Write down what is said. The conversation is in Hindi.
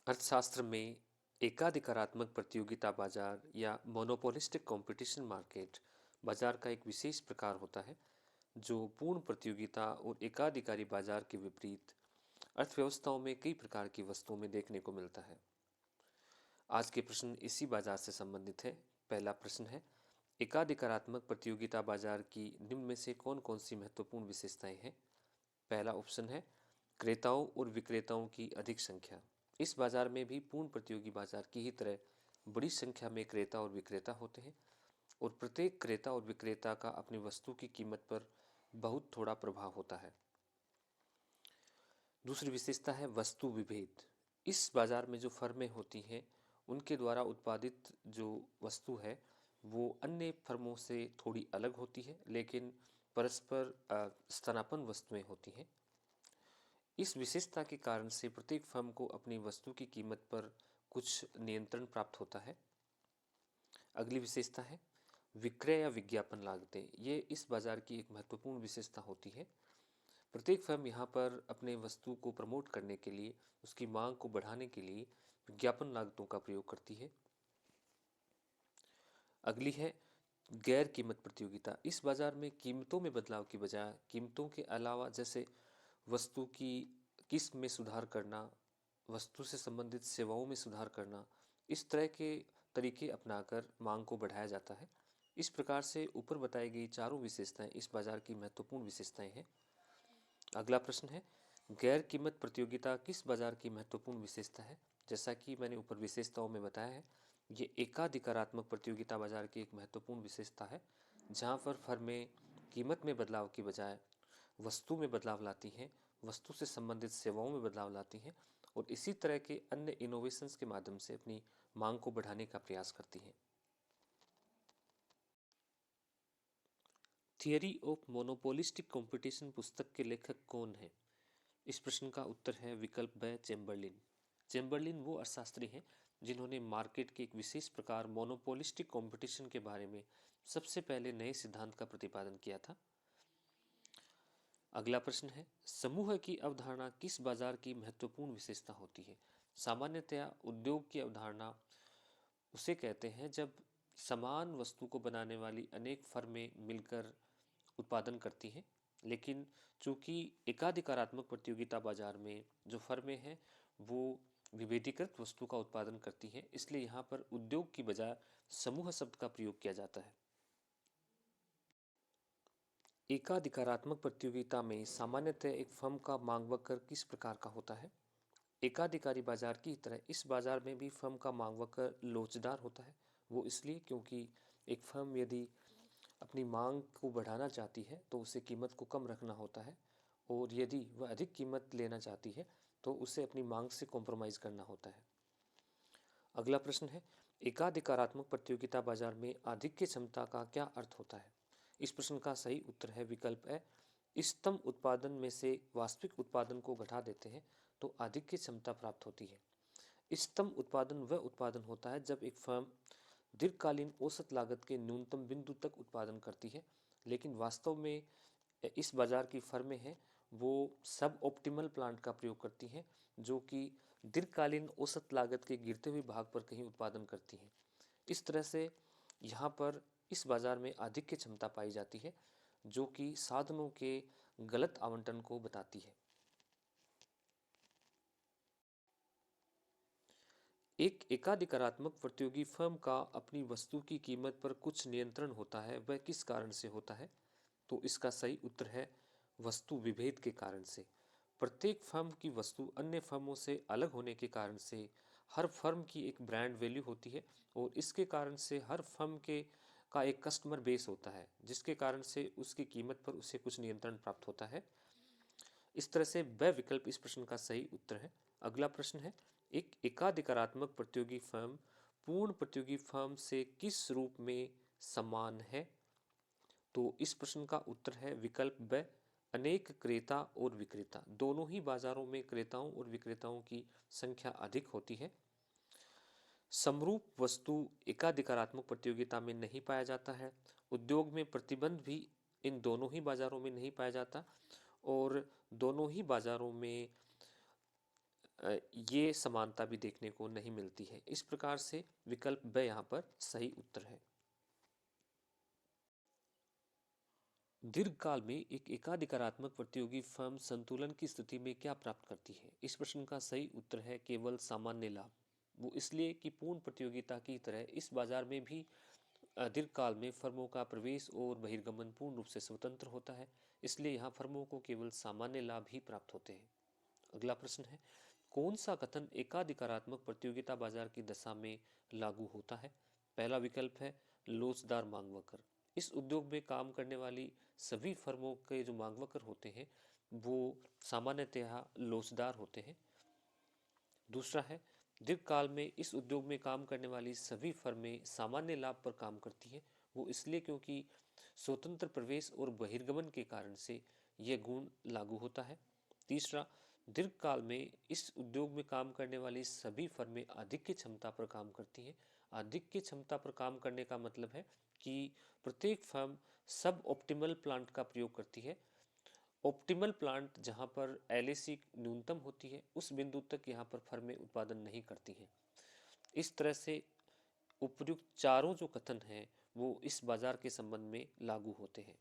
अर्थशास्त्र में एकाधिकारात्मक प्रतियोगिता बाजार या मोनोपोलिस्टिक कंपटीशन मार्केट बाजार का एक विशेष प्रकार होता है जो पूर्ण प्रतियोगिता और एकाधिकारी बाजार के विपरीत अर्थव्यवस्थाओं में कई प्रकार की वस्तुओं में देखने को मिलता है। आज के प्रश्न इसी बाजार से संबंधित है। पहला प्रश्न है, एकाधिकारात्मक प्रतियोगिता बाजार की निम्न में से कौन कौन सी महत्वपूर्ण विशेषताएं हैं। पहला ऑप्शन है क्रेताओं और विक्रेताओं की अधिक संख्या। इस बाजार में भी पूर्ण प्रतियोगी बाजार की ही तरह बड़ी संख्या में क्रेता और विक्रेता होते हैं और प्रत्येक क्रेता और विक्रेता का अपनी वस्तु की कीमत पर बहुत थोड़ा प्रभाव होता है। दूसरी विशेषता है वस्तु विभेद। इस बाजार में जो फर्में होती हैं उनके द्वारा उत्पादित जो वस्तु है वो अन्य फर्मों से थोड़ी अलग होती है, लेकिन परस्पर स्थानापन्न वस्तुएं होती हैं। इस विशेषता के कारण से प्रत्येक फर्म को अपनी वस्तु की कीमत पर कुछ नियंत्रण प्राप्त होता है। अगली विशेषता है विक्रय या विज्ञापन लागतें। ये इस बाजार की एक महत्वपूर्ण विशेषता होती है। प्रत्येक फर्म यहाँ पर अपने वस्तु को प्रमोट करने के लिए, उसकी मांग को बढ़ाने के लिए विज्ञापन लागतों का प्रयोग करती है। अगली है गैर कीमत प्रतियोगिता। इस बाजार में कीमतों में बदलाव की बजाय कीमतों के अलावा जैसे वस्तु की किस्म में सुधार करना, वस्तु से संबंधित सेवाओं में सुधार करना, इस तरह के तरीके अपनाकर मांग को बढ़ाया जाता है। इस प्रकार से ऊपर बताई गई चारों विशेषताएं इस बाजार की महत्वपूर्ण विशेषताएं हैं। अगला प्रश्न है गैर कीमत प्रतियोगिता किस बाजार की महत्वपूर्ण विशेषता है। जैसा कि मैंने ऊपर विशेषताओं में बताया है, ये एकाधिकारात्मक प्रतियोगिता बाजार की एक महत्वपूर्ण विशेषता है जहां पर फर्में कीमत में बदलाव की बजाय वस्तु में बदलाव लाती हैं, वस्तु से संबंधित सेवाओं में बदलाव लाती हैं और इसी तरह के अन्य इनोवेशंस के माध्यम से अपनी मांग को बढ़ाने का प्रयास करती हैं। थियरी ऑफ मोनोपोलिस्टिक कंपटीशन पुस्तक के लेखक कौन है। इस प्रश्न का उत्तर है विकल्प ब चेम्बरलिन। चेम्बरलिन वो अर्थशास्त्री हैं जिन्होंने मार्केट के एक विशेष प्रकार मोनोपोलिस्टिक कंपटीशन के बारे में सबसे पहले नए सिद्धांत का प्रतिपादन किया था। अगला प्रश्न है समूह की अवधारणा किस बाजार की महत्वपूर्ण विशेषता होती है। सामान्यतया उद्योग की अवधारणा उसे कहते हैं जब समान वस्तु को बनाने वाली अनेक फर्में मिलकर उत्पादन करती हैं, लेकिन चूंकि एकाधिकारात्मक प्रतियोगिता बाजार में जो फर्में हैं वो विभेदीकृत वस्तु का उत्पादन करती हैं, इसलिए यहाँ पर उद्योग की बजाय समूह शब्द का प्रयोग किया जाता है। एकाधिकारात्मक प्रतियोगिता में सामान्यतः एक फर्म का मांग वक्र किस प्रकार का होता है। एकाधिकारी बाजार की तरह इस बाजार में भी फर्म का मांग वक्र लोचदार होता है। वो इसलिए क्योंकि एक फर्म यदि अपनी मांग को बढ़ाना चाहती है तो उसे कीमत को कम रखना होता है और यदि वह अधिक कीमत लेना चाहती है तो उसे अपनी मांग से कॉम्प्रोमाइज़ करना होता है। अगला प्रश्न है एकाधिकारात्मक प्रतियोगिता बाजार में आधिक्य क्षमता का क्या अर्थ होता है। इस प्रश्न का सही उत्तर है विकल्प है इष्टतम उत्पादन में से वास्तविक उत्पादन को घटा देते हैं तो आधिक्य क्षमता प्राप्त होती है। इष्टतम उत्पादन वह उत्पादन होता है जब एक फर्म दीर्घकालीन औसत लागत के न्यूनतम बिंदु तक उत्पादन करती है, लेकिन वास्तव में इस बाजार की फर्में हैं वो सब ऑप्टिमल प्लांट का प्रयोग करती हैं जो कि दीर्घकालीन औसत लागत के गिरते हुए भाग पर कहीं उत्पादन करती हैं। इस तरह से यहाँ पर इस बाजार में आधिक्य क्षमता पाई जाती है जो कि साधनों के गलत आवंटन को बताती है। एक एकाधिकारात्मक प्रतियोगी फर्म का अपनी वस्तु की कीमत पर कुछ नियंत्रण होता है, वह किस कारण से होता है। तो इसका सही उत्तर है वस्तु विभेद के कारण से। प्रत्येक फर्म की वस्तु अन्य फर्मों से अलग होने के कारण से हर फर्म की एक ब्रांड वैल्यू होती है और इसके कारण से हर फर्म के का एक कस्टमर बेस होता है जिसके कारण से उसकी कीमत पर उसे कुछ नियंत्रण प्राप्त होता है। इस तरह से ब विकल्प इस प्रश्न का सही उत्तर है। अगला प्रश्न है एक एकाधिकारात्मक प्रतियोगी फर्म पूर्ण प्रतियोगी फर्म से किस रूप में समान है। तो इस प्रश्न का उत्तर है विकल्प ब अनेक क्रेता और विक्रेता। दोनों ही बाजारों में क्रेताओं और विक्रेताओं की संख्या अधिक होती है। समरूप वस्तु एकाधिकारात्मक प्रतियोगिता में नहीं पाया जाता है। उद्योग में प्रतिबंध भी इन दोनों ही बाजारों में नहीं पाया जाता और दोनों ही बाजारों में अ, ये समानता भी देखने को नहीं मिलती है। इस प्रकार से विकल्प ब यहाँ पर सही उत्तर है। दीर्घकाल में एक एकाधिकारात्मक प्रतियोगी फर्म संतुलन की स्थिति में क्या प्राप्त करती है? इस प्रश्न का सही उत्तर है केवल सामान्य लाभ। वो इसलिए कि पूर्ण प्रतियोगिता की तरह इस बाजार में भी दीर्घकाल में फर्मों का प्रवेश और बहिर्गमन पूर्ण रूप से स्वतंत्र होता है, इसलिए यहाँ फर्मों को केवल सामान्य लाभ ही प्राप्त होते हैं। अगला प्रश्न है, कौन सा कथन एकाधिकारात्मक प्रतियोगिता बाजार की दशा में लागू होता है? पहला विकल्प है लोचदार मांग वक्र। इस उद्योग में काम करने वाली सभी फर्मों के जो मांग वक्र होते हैं वो सामान्यतः लोचदार होते हैं। दूसरा है, दीर्घकाल में इस उद्योग में काम करने वाली सभी फर्में सामान्य लाभ पर काम करती हैं। वो इसलिए क्योंकि स्वतंत्र प्रवेश और बहिर्गमन के कारण से यह गुण लागू होता है। तीसरा, दीर्घकाल में इस उद्योग में काम करने वाली सभी फर्में आधिक्य क्षमता पर काम करती हैं। आधिक्य क्षमता पर काम करने का मतलब है कि प्रत्येक फर्म सब ऑप्टिमल प्लांट का प्रयोग करती है। ऑप्टिमल प्लांट जहां पर एलएसी न्यूनतम होती है उस बिंदु तक यहाँ पर फर्में उत्पादन नहीं करती हैं। इस तरह से उपर्युक्त चारों जो कथन हैं वो इस बाजार के संबंध में लागू होते हैं।